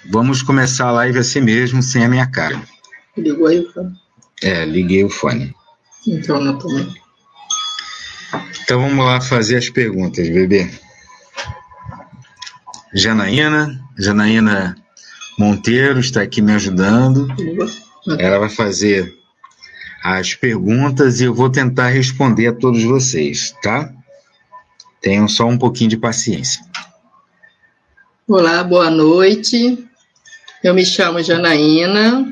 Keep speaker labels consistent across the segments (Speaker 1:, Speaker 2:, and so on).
Speaker 1: Vamos começar a live assim mesmo, sem a minha cara.
Speaker 2: Ligou aí o fone?
Speaker 1: Liguei o fone.
Speaker 2: Então, não também.
Speaker 1: Então vamos lá fazer as perguntas, bebê. Janaína Monteiro está aqui me ajudando. Ela vai fazer as perguntas e eu vou tentar responder a todos vocês, tá? Tenham só um pouquinho de paciência.
Speaker 2: Olá, boa noite. Eu me chamo Janaína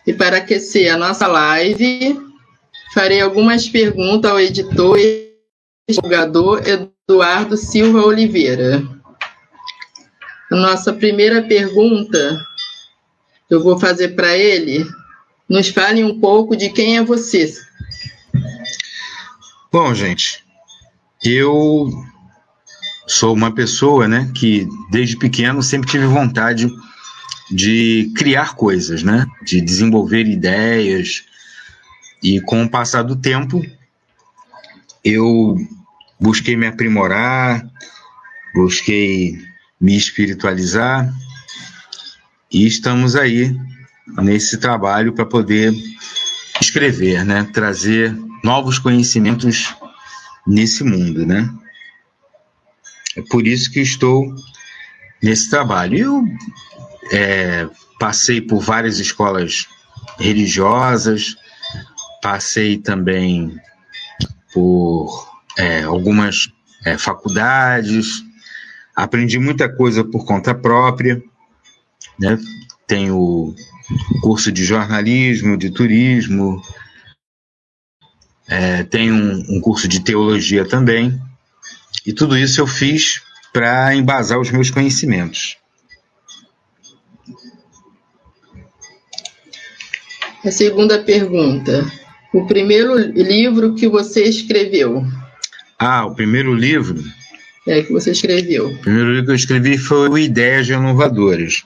Speaker 2: e para aquecer a nossa live, farei algumas perguntas ao editor e divulgador Eduardo Silva Oliveira. A nossa primeira pergunta, eu vou fazer para ele. Nos fale um pouco de quem é você.
Speaker 1: Bom, gente, eu sou uma pessoa, né, que desde pequeno sempre tive vontade de criar coisas, né, de desenvolver ideias, e com o passar do tempo eu busquei me aprimorar, busquei me espiritualizar e estamos aí nesse trabalho para poder escrever, né, trazer novos conhecimentos nesse mundo, né. É por isso que estou nesse trabalho. Eu passei por várias escolas religiosas, passei também por algumas faculdades, aprendi muita coisa por conta própria, né? Tenho curso de jornalismo, de turismo, tenho um curso de teologia também. E tudo isso eu fiz para embasar os meus conhecimentos.
Speaker 2: A segunda pergunta. O primeiro livro que você escreveu?
Speaker 1: O primeiro livro?
Speaker 2: Que você escreveu.
Speaker 1: O primeiro livro que eu escrevi foi o Ideias Renovadoras.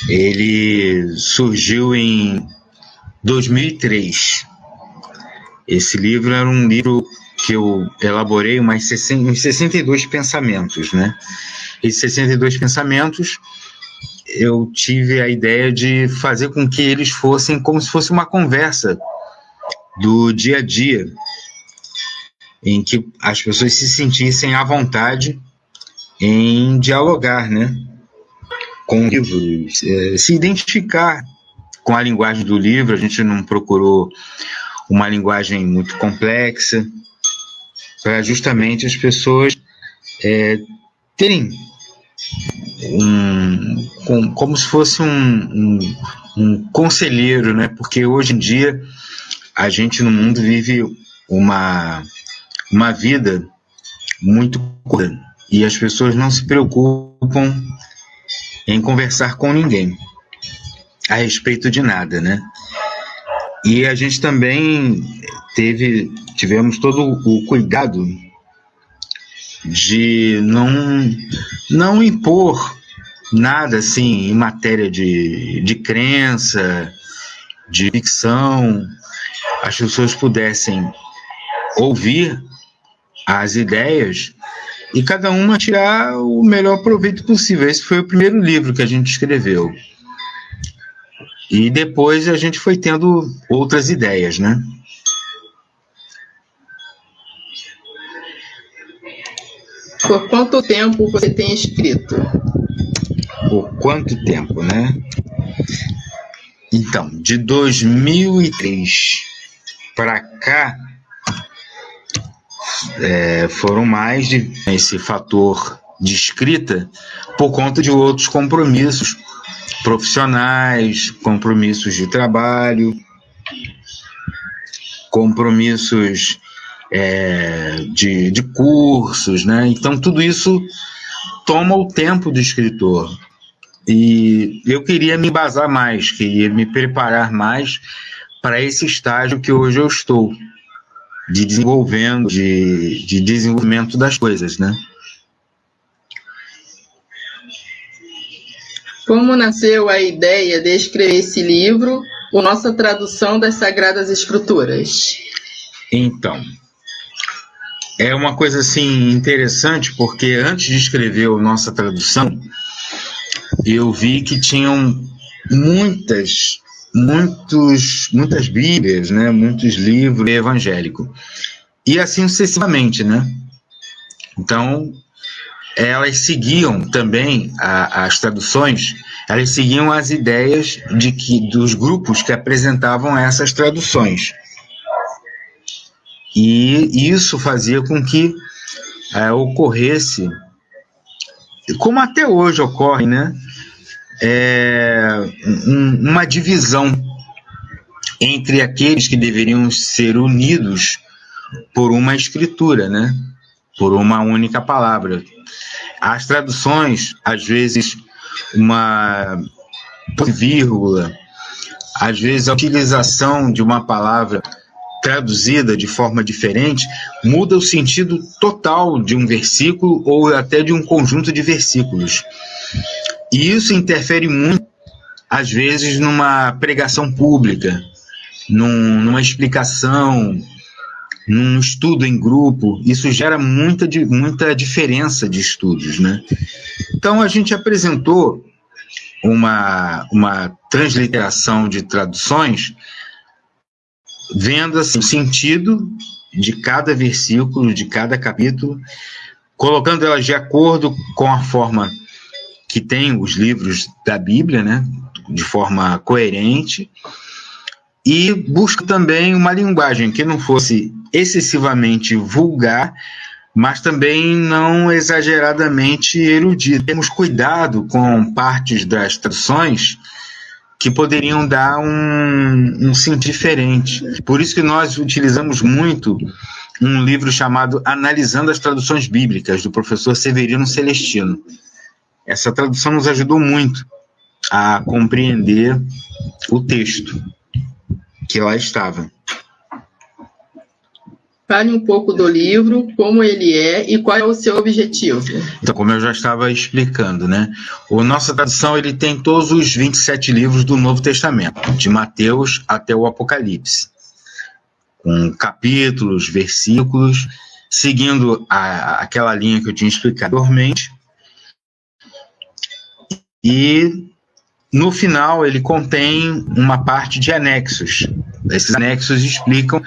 Speaker 1: Ele surgiu em 2003. Esse livro era um livro que eu elaborei uns 62 pensamentos, né? Esses 62 pensamentos, eu tive a ideia de fazer com que eles fossem como se fosse uma conversa do dia a dia, em que as pessoas se sentissem à vontade em dialogar, né? Com o livro, se identificar com a linguagem do livro. A gente não procurou uma linguagem muito complexa, para justamente as pessoas terem como se fosse um conselheiro, né? Porque hoje em dia a gente no mundo vive uma vida muito curta e as pessoas não se preocupam em conversar com ninguém a respeito de nada, né? E a gente também tivemos todo o cuidado de não impor nada assim em matéria de crença, de ficção. As pessoas pudessem ouvir as ideias e cada uma tirar o melhor proveito possível. Esse foi o primeiro livro que a gente escreveu. E depois a gente foi tendo outras ideias, né?
Speaker 2: Por quanto tempo você tem escrito?
Speaker 1: Por quanto tempo, né? Então, de 2003 para cá, foram mais de esse fator de escrita por conta de outros compromissos profissionais, compromissos de trabalho, compromissos de cursos, né? Então, tudo isso toma o tempo do escritor. E eu queria me embasar mais, queria me preparar mais para esse estágio que hoje eu estou, de desenvolvimento das coisas, né?
Speaker 2: Como nasceu a ideia de escrever esse livro, ou nossa tradução das Sagradas Escrituras?
Speaker 1: Então, é uma coisa assim interessante, porque antes de escrever a nossa tradução, eu vi que tinham muitas Bíblias, né? Muitos livros evangélicos. E assim sucessivamente, né? Então, elas seguiam também, as traduções, elas seguiam as ideias dos grupos que apresentavam essas traduções. E isso fazia com que ocorresse, como até hoje ocorre, né? Uma divisão entre aqueles que deveriam ser unidos por uma escritura, né? Por uma única palavra. As traduções, às vezes, uma vírgula, às vezes a utilização de uma palavra traduzida de forma diferente muda o sentido total de um versículo ou até de um conjunto de versículos. E isso interfere muito, às vezes, numa pregação pública, numa explicação, num estudo em grupo. Isso gera muita diferença de estudos, né? Então, a gente apresentou uma transliteração de traduções, vendo assim, o sentido de cada versículo, de cada capítulo, colocando elas de acordo com a forma que tem os livros da Bíblia, né? De forma coerente, e busca também uma linguagem que não fosse excessivamente vulgar, mas também não exageradamente erudita. Temos cuidado com partes das traduções que poderiam dar um sentido diferente. Por isso que nós utilizamos muito um livro chamado Analisando as Traduções Bíblicas, do professor Severino Celestino. Essa tradução nos ajudou muito a compreender o texto que lá estava.
Speaker 2: Fale um pouco do livro, como ele é e qual é o seu objetivo.
Speaker 1: Então, como eu já estava explicando, né? A nossa tradução, ele tem todos os 27 livros do Novo Testamento, de Mateus até o Apocalipse, com capítulos, versículos, seguindo aquela linha que eu tinha explicado anteriormente. E no final ele contém uma parte de anexos. Esses anexos explicam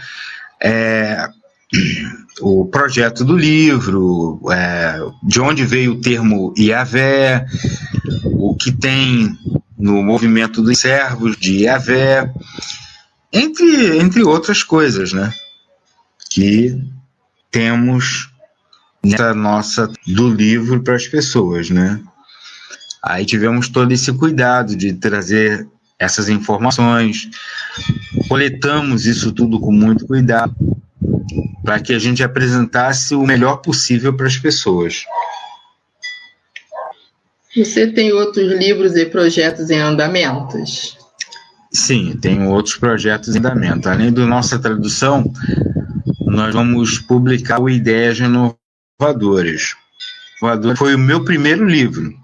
Speaker 1: o projeto do livro, de onde veio o termo Yahvé, o que tem no movimento dos servos de Yahvé, entre outras coisas, né? Que temos nessa nossa do livro para as pessoas, né? Aí tivemos todo esse cuidado de trazer essas informações, coletamos isso tudo com muito cuidado, para que a gente apresentasse o melhor possível para as pessoas.
Speaker 2: Você tem outros livros e projetos em andamentos?
Speaker 1: Sim, tenho outros projetos em andamento. Além da nossa tradução, nós vamos publicar o Ideias Renovadoras. Foi o meu primeiro livro,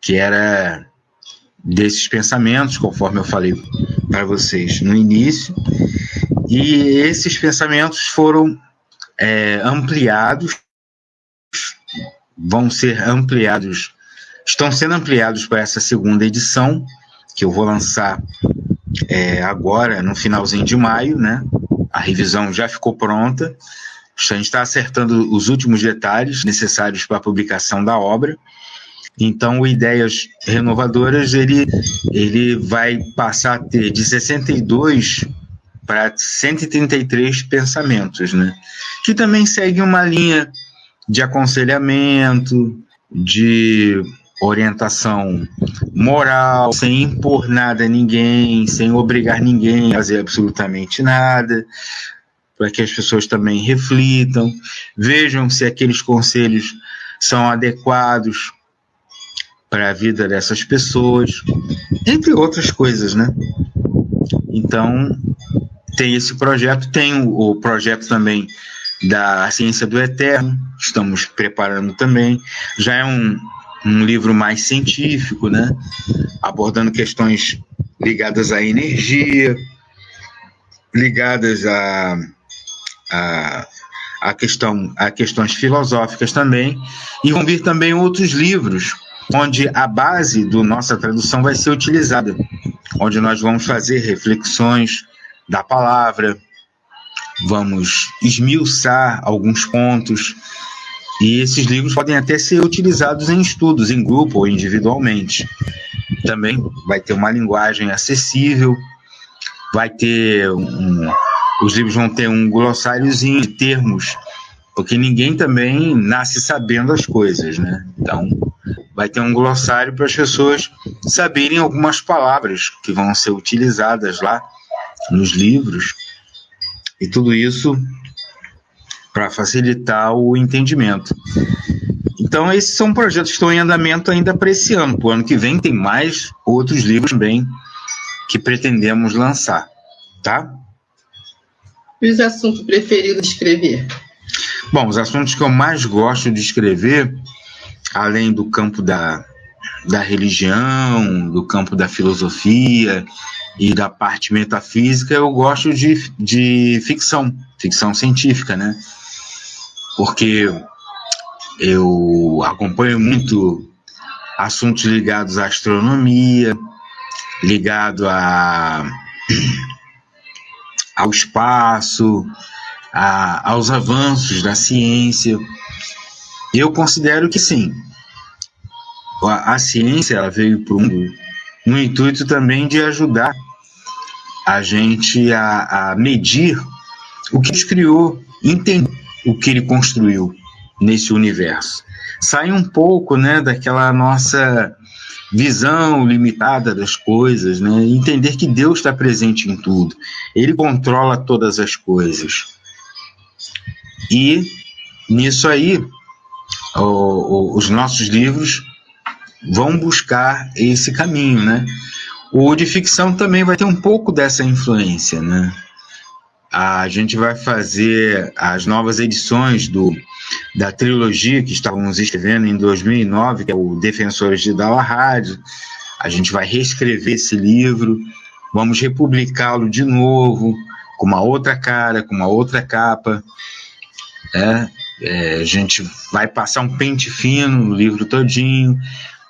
Speaker 1: que era desses pensamentos, conforme eu falei para vocês no início, e esses pensamentos foram ampliados, estão sendo ampliados para essa segunda edição, que eu vou lançar agora, no finalzinho de maio, né? A revisão já ficou pronta, a gente está acertando os últimos detalhes necessários para a publicação da obra. Então, o Ideias Renovadoras, ele vai passar a ter de 62 para 133 pensamentos, né? Que também segue uma linha de aconselhamento, de orientação moral, sem impor nada a ninguém, sem obrigar ninguém a fazer absolutamente nada, para que as pessoas também reflitam, vejam se aqueles conselhos são adequados para a vida dessas pessoas, entre outras coisas, né? Então, tem esse projeto, tem o projeto também da Ciência do Eterno, estamos preparando também, já é um livro mais científico, né? Abordando questões ligadas à energia, ligadas a questões filosóficas também, e vão vir também outros livros onde a base da nossa tradução vai ser utilizada, onde nós vamos fazer reflexões da palavra, vamos esmiuçar alguns pontos, e esses livros podem até ser utilizados em estudos, em grupo ou individualmente. Também vai ter uma linguagem acessível, vai ter os livros vão ter um glossáriozinho de termos, porque ninguém também nasce sabendo as coisas, né? Então, vai ter um glossário para as pessoas saberem algumas palavras que vão ser utilizadas lá nos livros, e tudo isso para facilitar o entendimento. Então, esses são projetos que estão em andamento ainda para esse ano. Para o ano que vem tem mais outros livros também que pretendemos lançar, tá?
Speaker 2: E os assuntos preferidos de escrever?
Speaker 1: Bom, os assuntos que eu mais gosto de escrever, além do campo da religião, do campo da filosofia e da parte metafísica, eu gosto de ficção científica, né? Porque eu acompanho muito assuntos ligados à astronomia, ligado ao espaço, aos avanços da ciência. Eu considero que sim, a ciência ela veio para o mundo no intuito também de ajudar a gente a medir o que Deus criou, entender o que ele construiu nesse universo. Sai um pouco, né, daquela nossa visão limitada das coisas, né? Entender que Deus está presente em tudo. Ele controla todas as coisas. E nisso aí, os nossos livros vão buscar esse caminho, né? O de ficção também vai ter um pouco dessa influência, né? A gente vai fazer as novas edições da trilogia que estávamos escrevendo em 2009, que é o Defensores de Galahad. A gente vai reescrever esse livro, vamos republicá-lo de novo, com uma outra cara, com uma outra capa. A gente vai passar um pente fino no livro todinho,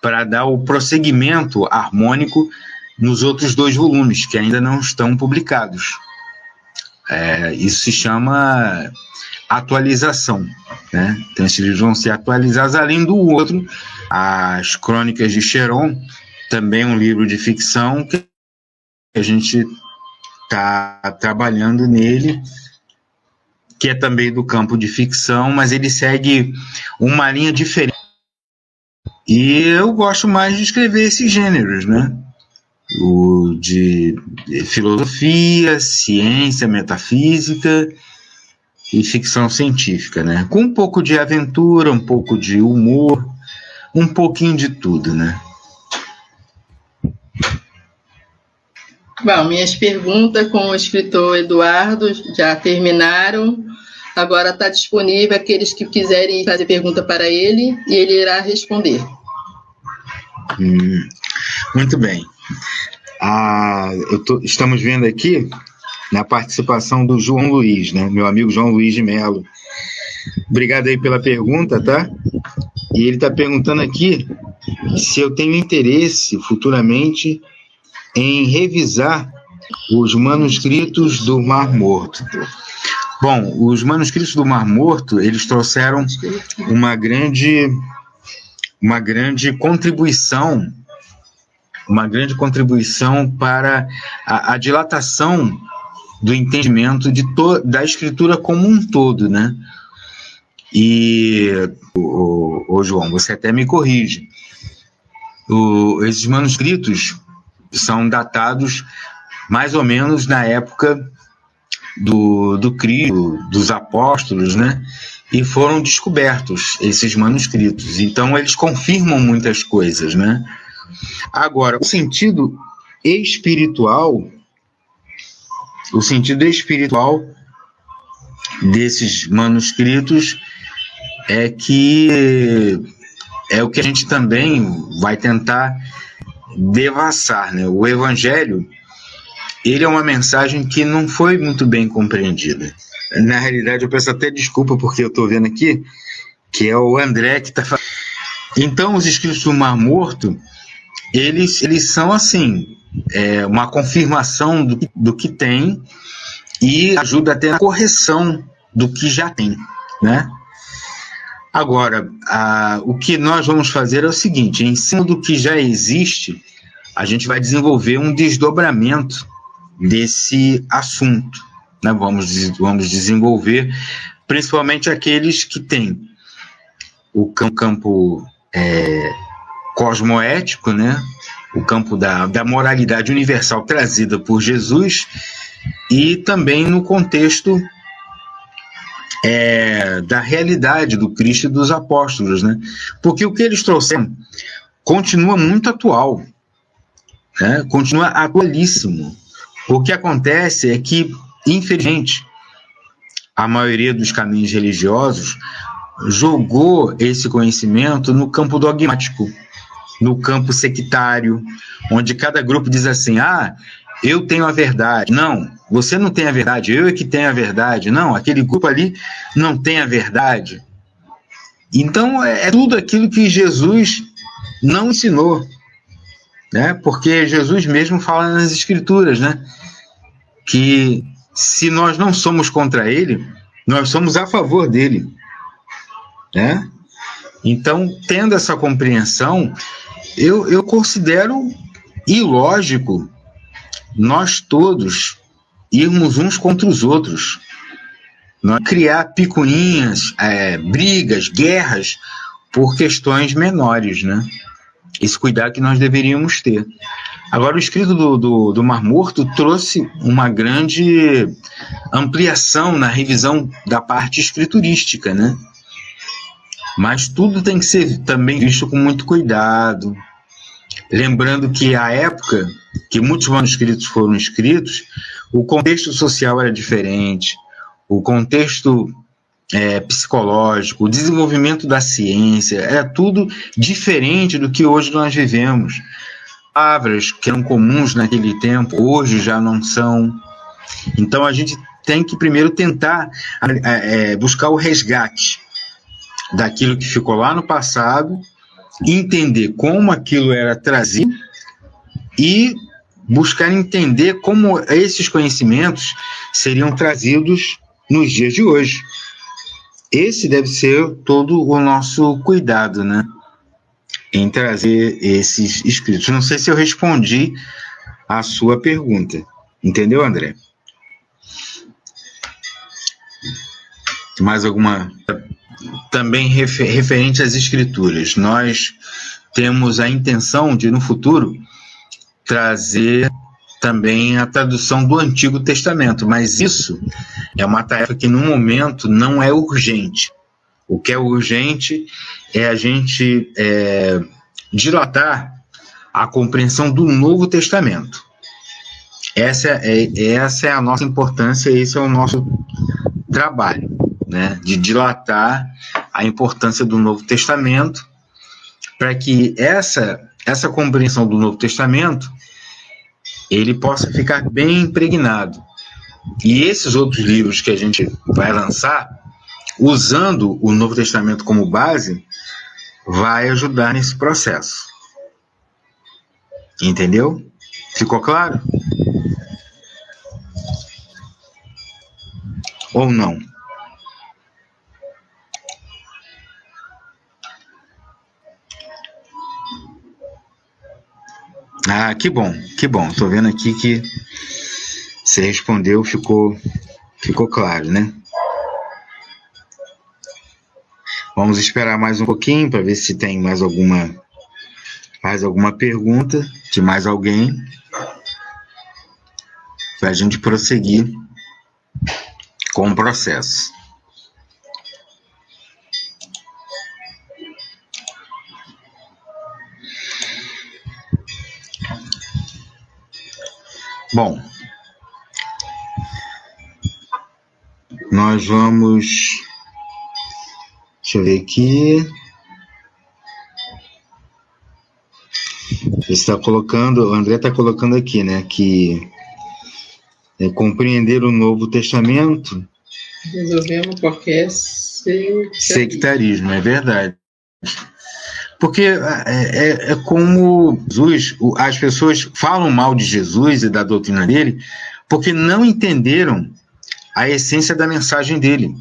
Speaker 1: para dar o prosseguimento harmônico nos outros 2 volumes, que ainda não estão publicados. Isso se chama atualização, né? Então, esses livros vão ser atualizados, além do outro, as Crônicas de Cheron, também um livro de ficção, que a gente está trabalhando nele, que é também do campo de ficção, mas ele segue uma linha diferente. E eu gosto mais de escrever esses gêneros, né? O de filosofia, ciência, metafísica e ficção científica, né? Com um pouco de aventura, um pouco de humor, um pouquinho de tudo, né?
Speaker 2: Bom, minhas perguntas com o escritor Eduardo já terminaram. Agora está disponível aqueles que quiserem fazer pergunta para ele e ele irá responder.
Speaker 1: Muito bem. Estamos vendo aqui na participação do João Luiz, né? Meu amigo João Luiz de Mello. Obrigado aí pela pergunta, tá? E ele está perguntando aqui se eu tenho interesse futuramente em revisar os manuscritos do Mar Morto. Bom, os manuscritos do Mar Morto, eles trouxeram uma grande contribuição para a dilatação do entendimento da escritura como um todo, né? E, João, você até me corrige. Esses manuscritos são datados mais ou menos na época do Cristo, dos apóstolos, né? E foram descobertos esses manuscritos. Então, eles confirmam muitas coisas, né? Agora, o sentido espiritual desses manuscritos é o que a gente também vai tentar devassar, né? O Evangelho, ele é uma mensagem que não foi muito bem compreendida. Na realidade, eu peço até desculpa, porque eu estou vendo aqui que é o André que está falando. Então, os escritos do Mar Morto, eles são assim, uma confirmação do que tem e ajuda até na correção do que já tem, né? Agora, o que nós vamos fazer é o seguinte: em cima do que já existe, a gente vai desenvolver um desdobramento desse assunto, né? Vamos desenvolver principalmente aqueles que têm o campo cosmoético, né? O campo da moralidade universal trazida por Jesus, e também no contexto da realidade do Cristo e dos apóstolos, né? Porque o que eles trouxeram continua muito atual, né? Continua atualíssimo. O que acontece é que, infelizmente, a maioria dos caminhos religiosos jogou esse conhecimento no campo dogmático, no campo sectário, onde cada grupo diz assim: eu tenho a verdade. Não, você não tem a verdade, eu é que tenho a verdade. Não, aquele grupo ali não tem a verdade. Então, é tudo aquilo que Jesus não ensinou, né? Porque Jesus mesmo fala nas Escrituras, né? Que se nós não somos contra ele, nós somos a favor dele, né? Então, tendo essa compreensão, eu considero ilógico nós todos irmos uns contra os outros, nós criar picuinhas, brigas, guerras por questões menores, né? Esse cuidado que nós deveríamos ter. Agora, o escrito do Mar Morto trouxe uma grande ampliação na revisão da parte escriturística, né? Mas tudo tem que ser também visto com muito cuidado. Lembrando que a época que muitos manuscritos foram escritos, o contexto social era diferente, o contexto psicológico, o desenvolvimento da ciência, era tudo diferente do que hoje nós vivemos. Palavras que eram comuns naquele tempo, hoje já não são. Então a gente tem que primeiro tentar buscar o resgate daquilo que ficou lá no passado, entender como aquilo era trazido e buscar entender como esses conhecimentos seriam trazidos nos dias de hoje. Esse deve ser todo o nosso cuidado, né? Em trazer esses escritos. Não sei se eu respondi a sua pergunta. Entendeu, André? Mais alguma? Também referente às escrituras. Nós temos a intenção de, no futuro, trazer também a tradução do Antigo Testamento, mas isso é uma tarefa que, no momento, não é urgente. O que é urgente é a gente dilatar a compreensão do Novo Testamento. Essa é a nossa importância, esse é o nosso trabalho, né? De dilatar a importância do Novo Testamento, para que essa compreensão do Novo Testamento ele possa ficar bem impregnado. E esses outros livros que a gente vai lançar, usando o Novo Testamento como base, vai ajudar nesse processo. Entendeu? Ficou claro? Ou não? Ah, que bom, que bom. Estou vendo aqui que você respondeu, ficou claro, né? Vamos esperar mais um pouquinho para ver se tem mais alguma pergunta de mais alguém, para a gente prosseguir com o processo. Bom, nós vamos... Deixa eu ver aqui. Você está colocando, o André está colocando aqui, né, que compreender o Novo Testamento
Speaker 2: Resolvemos porque é
Speaker 1: sectarismo, é verdade. Porque é como Jesus, as pessoas falam mal de Jesus e da doutrina dele porque não entenderam a essência da mensagem dele.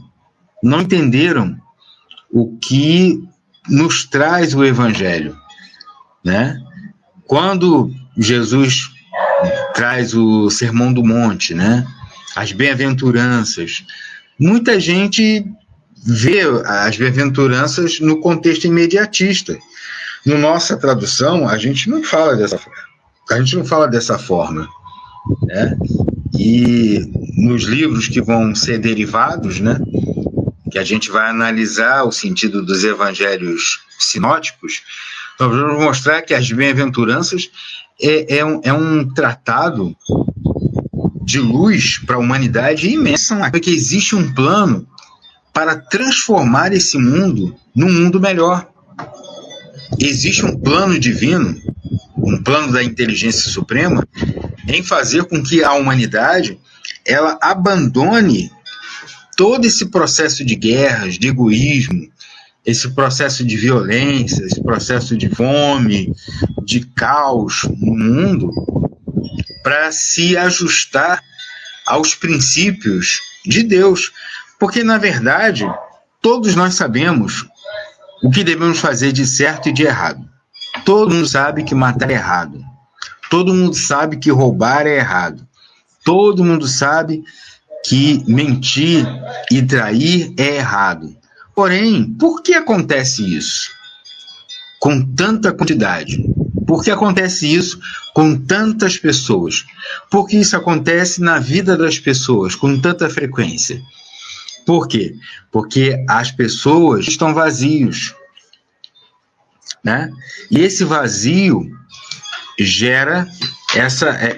Speaker 1: Não entenderam o que nos traz o Evangelho, né? Quando Jesus traz o Sermão do Monte, né? As bem-aventuranças, muita gente vê as bem-aventuranças no contexto imediatista. Na nossa tradução, a gente não fala dessa forma, né? E nos livros que vão ser derivados, né, que a gente vai analisar o sentido dos evangelhos sinóticos, nós vamos mostrar que as bem-aventuranças é um tratado de luz para a humanidade imensa, porque existe um plano para transformar esse mundo num mundo melhor. Existe um plano divino, um plano da inteligência suprema, em fazer com que a humanidade ela abandone todo esse processo de guerras, de egoísmo, esse processo de violência, esse processo de fome, de caos no mundo, para se ajustar aos princípios de Deus. Porque, na verdade, todos nós sabemos o que devemos fazer de certo e de errado. Todo mundo sabe que matar é errado. Todo mundo sabe que roubar é errado. Todo mundo sabe que mentir e trair é errado. Porém, por que acontece isso com tanta quantidade? Por que acontece isso com tantas pessoas? Por que isso acontece na vida das pessoas com tanta frequência? Por quê? Porque as pessoas estão vazios, né? E esse vazio gera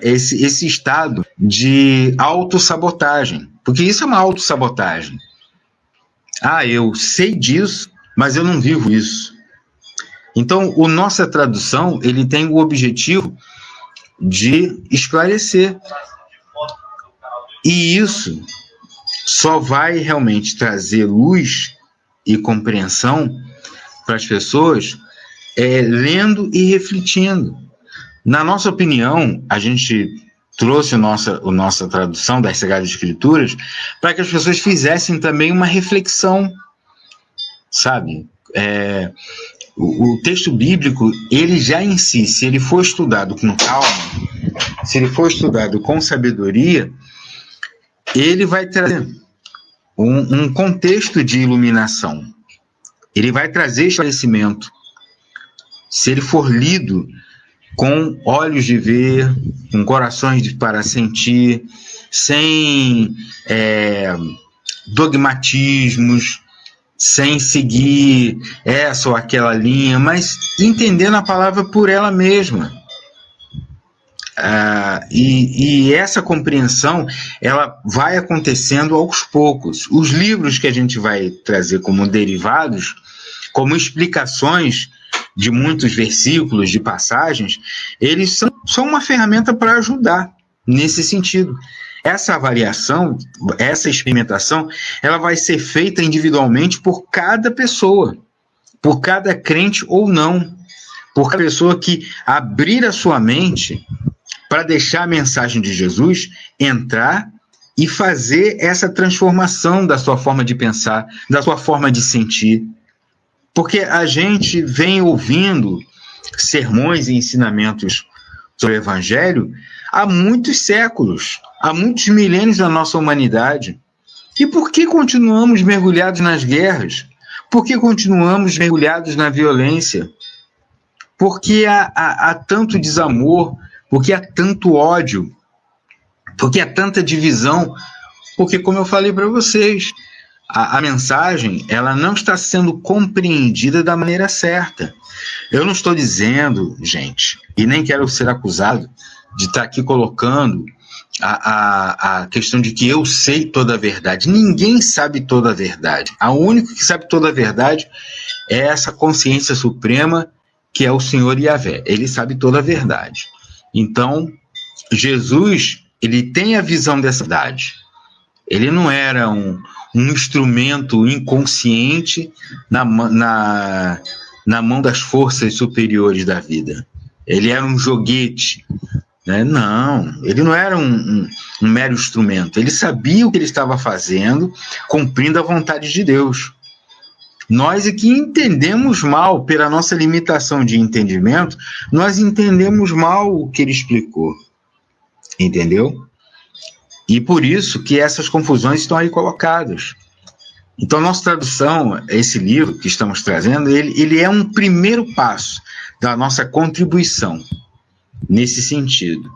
Speaker 1: esse estado de autossabotagem, porque isso é uma autossabotagem. Eu sei disso, mas eu não vivo isso. Então, a nossa tradução, ele tem o objetivo de esclarecer. E isso só vai realmente trazer luz e compreensão para as pessoas lendo e refletindo. Na nossa opinião, a gente trouxe a nossa tradução das Sagradas Escrituras para que as pessoas fizessem também uma reflexão, sabe? O texto bíblico, ele já em si, se ele for estudado com calma, se ele for estudado com sabedoria, ele vai trazer um contexto de iluminação. Ele vai trazer esclarecimento. Se ele for lido com olhos de ver, com corações para sentir, sem dogmatismos, sem seguir essa ou aquela linha, mas entendendo a palavra por ela mesma. E essa compreensão, ela vai acontecendo aos poucos. Os livros que a gente vai trazer como derivados, como explicações de muitos versículos, de passagens, eles são uma ferramenta para ajudar nesse sentido. Essa avaliação, essa experimentação, ela vai ser feita individualmente por cada pessoa, por cada crente ou não, por cada pessoa que abrir a sua mente para deixar a mensagem de Jesus entrar e fazer essa transformação da sua forma de pensar, da sua forma de sentir. Porque a gente vem ouvindo sermões e ensinamentos sobre o Evangelho há muitos séculos, há muitos milênios da nossa humanidade. E por que continuamos mergulhados nas guerras? Por que continuamos mergulhados na violência? Por que há tanto desamor? Por que há tanto ódio? Por que há tanta divisão? Porque, como eu falei para vocês, a mensagem, ela não está sendo compreendida da maneira certa. Eu não estou dizendo, gente, e nem quero ser acusado de estar aqui colocando a questão de que eu sei toda a verdade. Ninguém sabe toda a verdade. A única que sabe toda a verdade é essa consciência suprema que é o Senhor Yahvé. Ele sabe toda a verdade. Então, Jesus, ele tem a visão dessa verdade. Ele não era um um instrumento inconsciente na mão das forças superiores da vida. Ele era um joguete, né? Não, ele não era um mero instrumento. Ele sabia o que ele estava fazendo, cumprindo a vontade de Deus. Nós aqui entendemos mal, pela nossa limitação de entendimento, nós entendemos mal o que ele explicou. Entendeu? E por isso que essas confusões estão aí colocadas. Então, nossa tradução, esse livro que estamos trazendo, ele é um primeiro passo da nossa contribuição nesse sentido.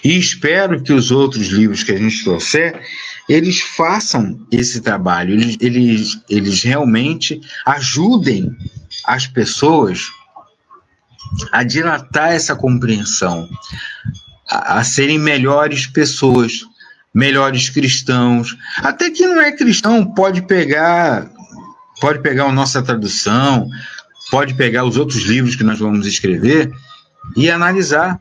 Speaker 1: E espero que os outros livros que a gente trouxer, eles façam esse trabalho, eles realmente ajudem as pessoas a dilatar essa compreensão, a serem melhores pessoas, melhores cristãos. Até que não é cristão, pode pegar a nossa tradução, pode pegar os outros livros que nós vamos escrever e analisar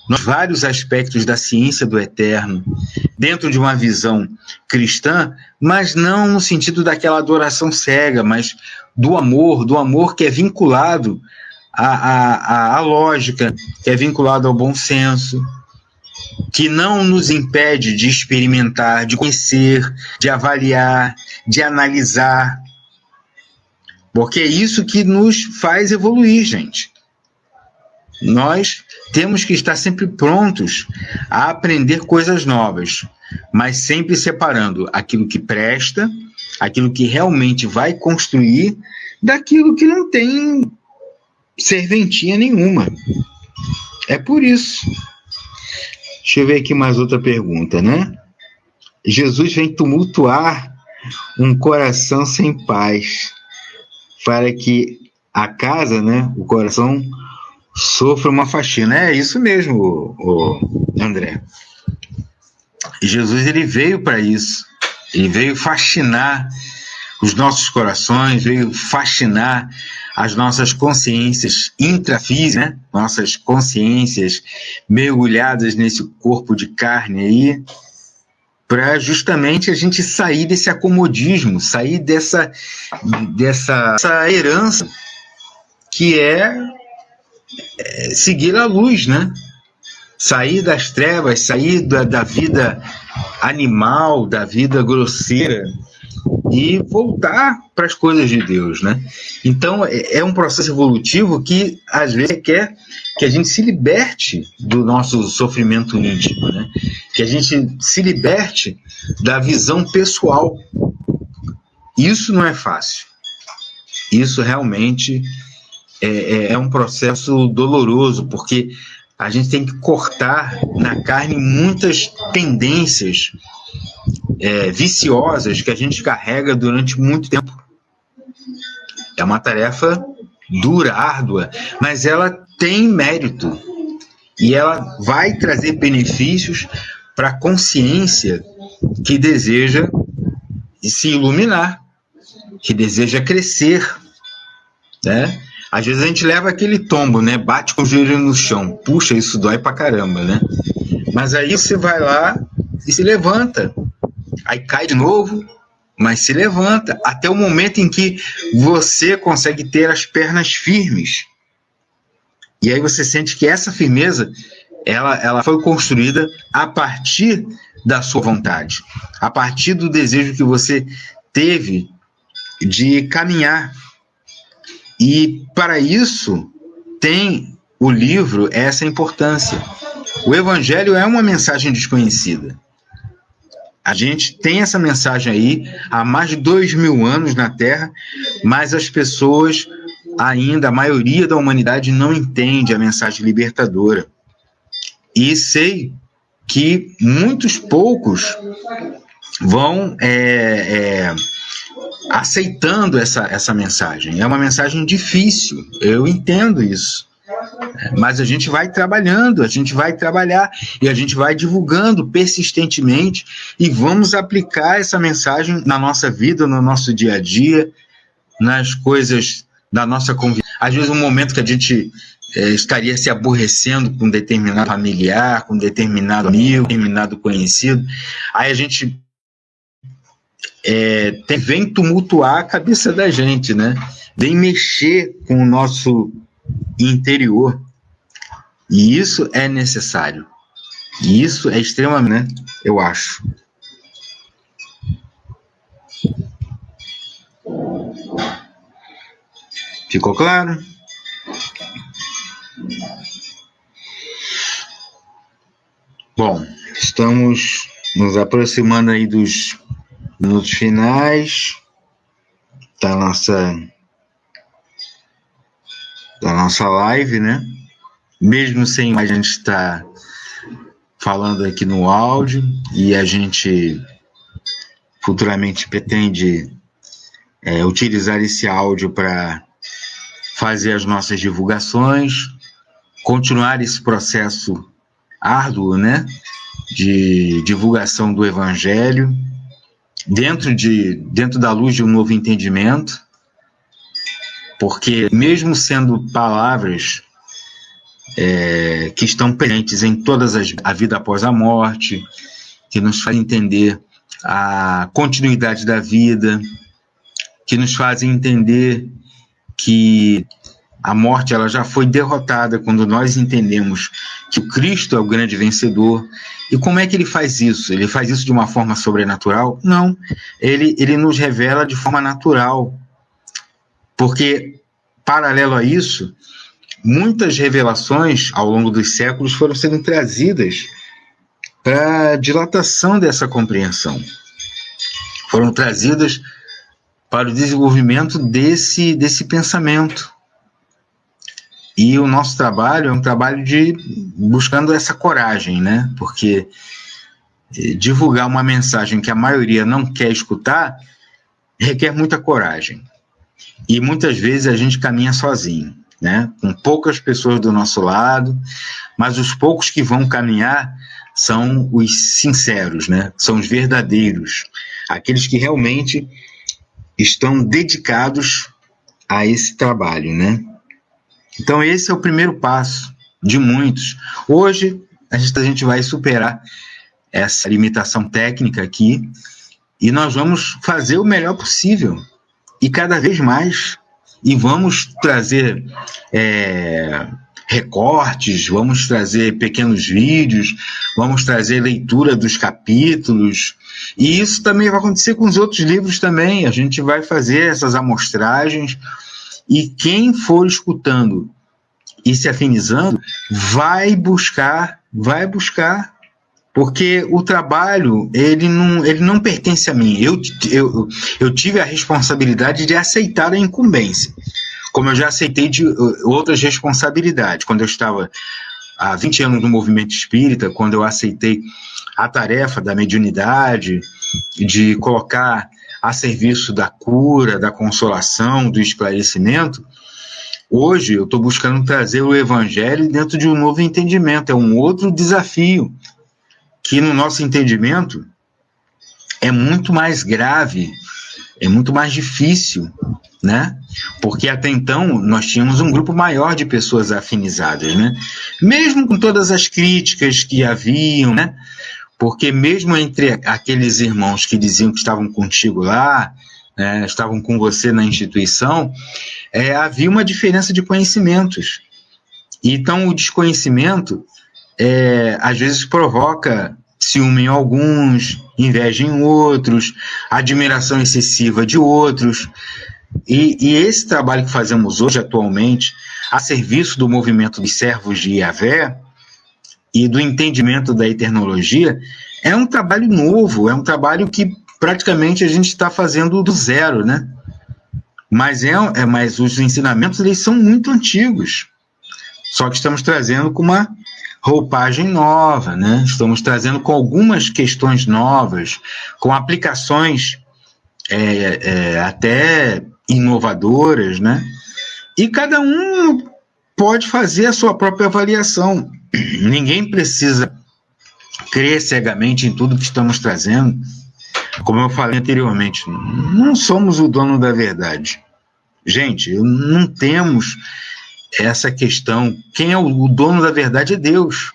Speaker 1: nos vários aspectos da ciência do eterno, dentro de uma visão cristã, mas não no sentido daquela adoração cega, mas do amor que é vinculado à lógica, que é vinculado ao bom senso, que não nos impede de experimentar, de conhecer, de avaliar, de analisar, porque é isso que nos faz evoluir, gente. Nós temos que estar sempre prontos a aprender coisas novas, mas sempre separando aquilo que presta, aquilo que realmente vai construir, daquilo que não tem serventia nenhuma. É por isso. Deixa eu ver aqui mais outra pergunta, né? Jesus vem tumultuar um coração sem paz, para que a casa, né, o coração, sofra uma faxina. É isso mesmo, André. Jesus, ele veio para isso. Ele veio faxinar os nossos corações, veio faxinar as nossas consciências intrafísicas, né? Nossas consciências mergulhadas nesse corpo de carne aí, para justamente a gente sair desse acomodismo, sair dessa herança que é seguir a luz, né? Sair das trevas, sair da vida animal, da vida grosseira e voltar para as coisas de Deus, né? Então, é um processo evolutivo que, às vezes, requer que a gente se liberte do nosso sofrimento íntimo, né? Que a gente se liberte da visão pessoal. Isso não é fácil. Isso realmente é um processo doloroso, porque a gente tem que cortar na carne muitas tendências viciosas que a gente carrega durante muito tempo. É uma tarefa dura, árdua, mas ela tem mérito e ela vai trazer benefícios para a consciência que deseja se iluminar, que deseja crescer, né? Às vezes a gente leva aquele tombo, né? Bate com o joelho no chão. Puxa, isso dói pra caramba, né? Mas aí você vai lá e se levanta. Aí cai de novo, mas se levanta. Até o momento em que você consegue ter as pernas firmes. E aí você sente que essa firmeza, ela foi construída a partir da sua vontade. A partir do desejo que você teve de caminhar. E para isso tem o livro essa importância. O Evangelho é uma mensagem desconhecida. A gente tem essa mensagem aí há mais de 2000 anos na Terra, mas as pessoas ainda, a maioria da humanidade não entende a mensagem libertadora. E sei que muitos poucos vão aceitando essa mensagem. É uma mensagem difícil, eu entendo isso. Mas a gente vai trabalhando, a gente vai trabalhar e a gente vai divulgando persistentemente e vamos aplicar essa mensagem na nossa vida, no nosso dia a dia, nas coisas da nossa convivência. Às vezes um momento que a gente estaria se aborrecendo com determinado familiar, com determinado amigo, determinado conhecido, aí a gente vem tumultuar a cabeça da gente, né? Vem mexer com o nosso interior. E isso é necessário. E isso é extremamente, né? Eu acho. Ficou claro? Bom, estamos nos aproximando aí dos minutos finais da nossa live, né? Mesmo sem mais, a gente está falando aqui no áudio e a gente futuramente pretende utilizar esse áudio para fazer as nossas divulgações, continuar esse processo árduo, né, de divulgação do Evangelho, dentro da luz de um novo entendimento, porque mesmo sendo palavras que estão presentes em a vida após a morte, que nos fazem entender a continuidade da vida, que nos fazem entender que a morte ela já foi derrotada quando nós entendemos que o Cristo é o grande vencedor. E como é que ele faz isso? Ele faz isso de uma forma sobrenatural? Não, ele nos revela de forma natural, porque, paralelo a isso, muitas revelações ao longo dos séculos foram sendo trazidas para a dilatação dessa compreensão. Foram trazidas para o desenvolvimento desse pensamento. E o nosso trabalho é um trabalho de buscando essa coragem, né? Porque divulgar uma mensagem que a maioria não quer escutar requer muita coragem. E muitas vezes a gente caminha sozinho, né? Com poucas pessoas do nosso lado, mas os poucos que vão caminhar são os sinceros, né? São os verdadeiros, aqueles que realmente estão dedicados a esse trabalho, né? Então esse é o primeiro passo de muitos. Hoje a gente vai superar essa limitação técnica aqui e nós vamos fazer o melhor possível e cada vez mais, e vamos trazer recortes, vamos trazer pequenos vídeos, vamos trazer leitura dos capítulos, e isso também vai acontecer com os outros livros também. A gente vai fazer essas amostragens, e quem for escutando e se afinizando, vai buscar, porque o trabalho, ele não pertence a mim. Eu tive a responsabilidade de aceitar a incumbência, como eu já aceitei de outras responsabilidades. Quando eu estava há 20 anos no movimento espírita, quando eu aceitei a tarefa da mediunidade, de colocar a serviço da cura, da consolação, do esclarecimento, hoje eu estou buscando trazer o Evangelho dentro de um novo entendimento. É um outro desafio, que no nosso entendimento é muito mais grave, é muito mais difícil, né? Porque até então nós tínhamos um grupo maior de pessoas afinizadas, né? Mesmo com todas as críticas que haviam, né? Porque mesmo entre aqueles irmãos que diziam que estavam contigo lá, né, estavam com você na instituição, havia uma diferença de conhecimentos. Então o desconhecimento às vezes provoca ciúme em alguns, inveja em outros, admiração excessiva de outros. E esse trabalho que fazemos hoje, atualmente, a serviço do movimento dos servos de Yahvé e do entendimento da eternologia, é um trabalho novo, é um trabalho que praticamente a gente está fazendo do zero, né? Mas os ensinamentos, eles são muito antigos, só que estamos trazendo com uma roupagem nova, né? Estamos trazendo com algumas questões novas, com aplicações até inovadoras, né? E cada um pode fazer a sua própria avaliação. Ninguém precisa crer cegamente em tudo que estamos trazendo. Como eu falei anteriormente, não somos o dono da verdade. Gente, não temos essa questão. Quem é o dono da verdade é Deus.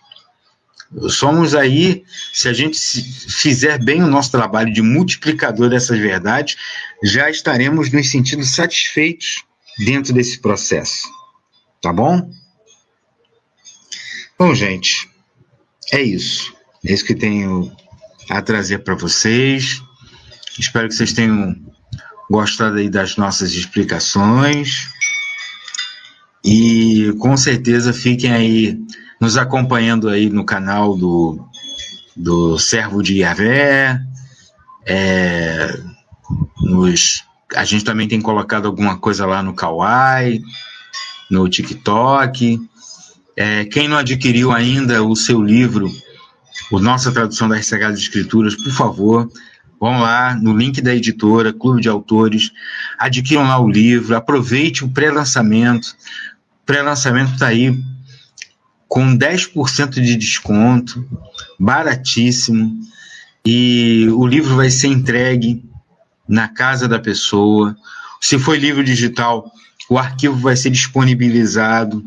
Speaker 1: somos aí, se a gente fizer bem o nosso trabalho de multiplicador dessas verdades, já estaremos nos sentindo satisfeitos dentro desse processo. Tá bom? Bom, gente, é isso. É isso que tenho a trazer para vocês. Espero que vocês tenham gostado aí das nossas explicações. E com certeza fiquem aí nos acompanhando aí no canal do Servo de Yahvé. A gente também tem colocado alguma coisa lá no Kawaii, no TikTok. Quem não adquiriu ainda o seu livro, Nossa Tradução das Sagradas Escrituras, por favor, vão lá no link da editora, Clube de Autores, adquiram lá o livro, aproveite o pré-lançamento. O pré-lançamento está aí com 10% de desconto, baratíssimo, e o livro vai ser entregue na casa da pessoa. Se for livro digital, o arquivo vai ser disponibilizado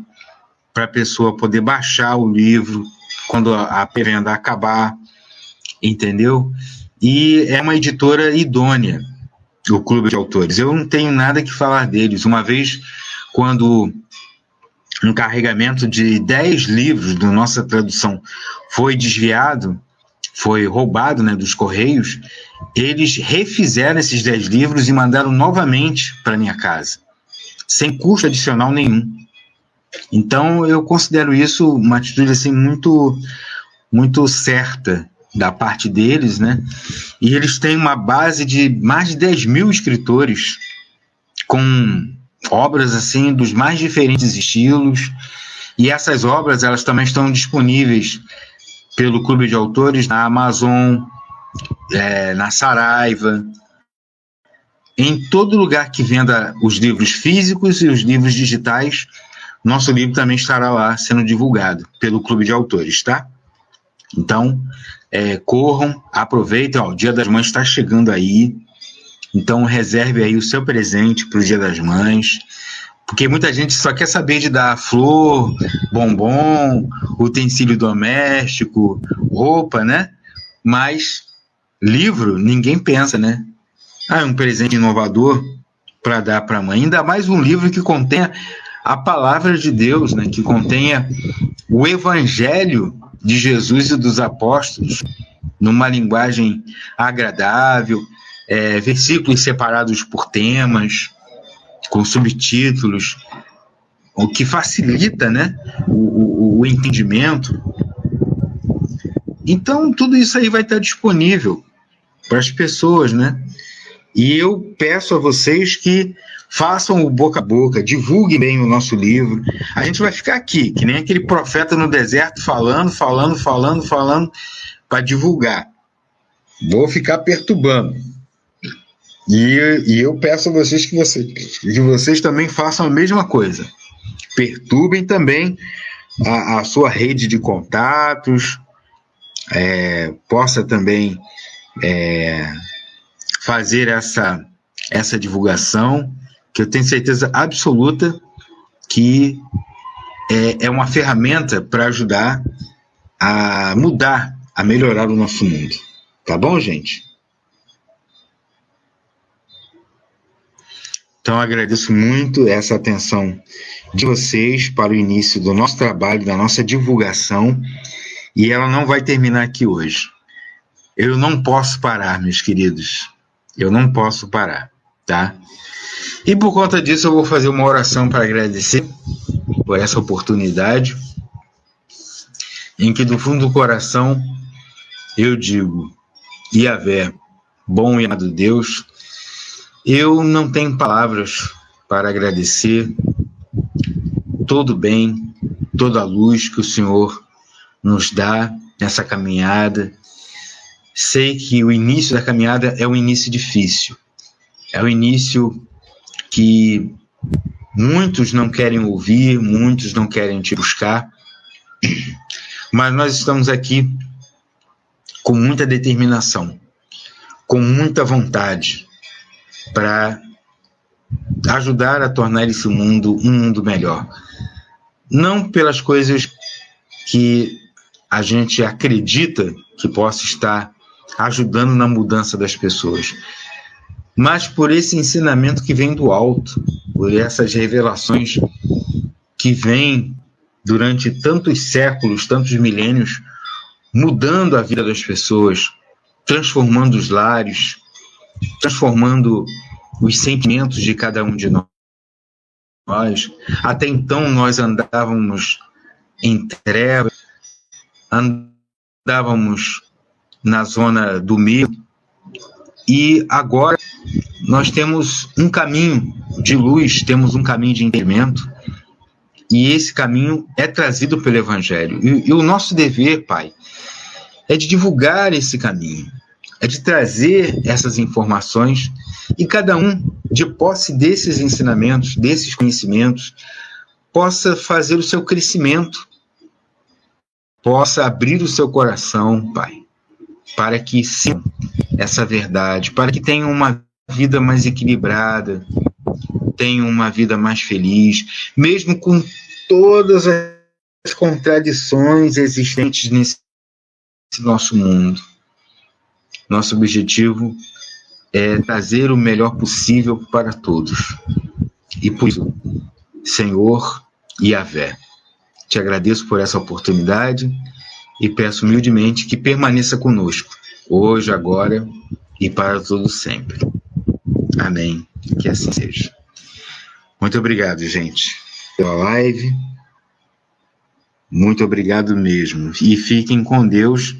Speaker 1: para a pessoa poder baixar o livro quando a pré-venda acabar, entendeu? E é uma editora idônea, o Clube de Autores. Eu não tenho nada que falar deles. Uma vez, quando um carregamento de 10 livros da nossa tradução foi desviado, foi roubado, né, dos Correios, eles refizeram esses 10 livros e mandaram novamente para minha casa, sem custo adicional nenhum. Então, eu considero isso uma atitude assim, muito, muito certa da parte deles, né? E eles têm uma base de mais de 10 mil escritores com obras assim dos mais diferentes estilos, e essas obras elas também estão disponíveis pelo Clube de Autores na Amazon, na Saraiva, em todo lugar que venda os livros físicos e os livros digitais. Nosso livro também estará lá sendo divulgado pelo Clube de Autores, tá? Então, corram, aproveitem, o Dia das Mães está chegando aí, então reserve aí o seu presente para o Dia das Mães, porque muita gente só quer saber de dar flor, bombom, utensílio doméstico, roupa, né? Mas livro, ninguém pensa, né? É um presente inovador para dar para a mãe, ainda mais um livro que contenha a palavra de Deus, né? Que contenha o Evangelho de Jesus e dos apóstolos, numa linguagem agradável, versículos separados por temas, com subtítulos, o que facilita, né, o entendimento. Então, tudo isso aí vai estar disponível para as pessoas, né? E eu peço a vocês que façam o boca a boca, divulguem bem o nosso livro. A gente vai ficar aqui, que nem aquele profeta no deserto, falando, para divulgar. Vou ficar perturbando. E eu peço a vocês que vocês também façam a mesma coisa. Perturbem também a sua rede de contatos, possa também fazer essa divulgação, que eu tenho certeza absoluta que é uma ferramenta para ajudar a mudar, a melhorar o nosso mundo. Tá bom, gente? Então, agradeço muito essa atenção de vocês para o início do nosso trabalho, da nossa divulgação, e ela não vai terminar aqui hoje. Eu não posso parar, meus queridos. Eu não posso parar, tá? E por conta disso, eu vou fazer uma oração para agradecer por essa oportunidade, em que do fundo do coração eu digo: Yahvé, bom e amado Deus, eu não tenho palavras para agradecer todo o bem, toda a luz que o Senhor nos dá nessa caminhada. Sei que o início da caminhada é um início difícil, é um início que muitos não querem ouvir, muitos não querem te buscar, mas nós estamos aqui com muita determinação, com muita vontade, para ajudar a tornar esse mundo um mundo melhor. Não pelas coisas que a gente acredita que possa estar ajudando na mudança das pessoas, mas por esse ensinamento que vem do alto, por essas revelações que vêm durante tantos séculos, tantos milênios, mudando a vida das pessoas, transformando os lares, transformando os sentimentos de cada um de nós. Até então nós andávamos em trevas, andávamos na zona do medo, e agora nós temos um caminho de luz, temos um caminho de entendimento, e esse caminho é trazido pelo Evangelho. E o nosso dever, Pai, é de divulgar esse caminho, é de trazer essas informações, e cada um, de posse desses ensinamentos, desses conhecimentos, possa fazer o seu crescimento, possa abrir o seu coração, Pai, para que sinta essa verdade, para que tenha uma vida mais equilibrada, tenha uma vida mais feliz, mesmo com todas as contradições existentes nesse nosso mundo. Nosso objetivo é trazer o melhor possível para todos. E por isso, Senhor Yahvé, te agradeço por essa oportunidade e peço humildemente que permaneça conosco, hoje, agora e para todo sempre. Amém. Que assim seja. Muito obrigado, gente, pela live. Muito obrigado mesmo. E fiquem com Deus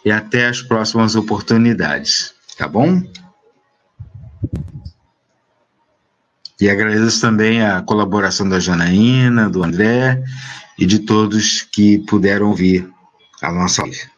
Speaker 1: e até as próximas oportunidades. Tá bom? E agradeço também a colaboração da Janaína, do André e de todos que puderam ouvir a nossa live.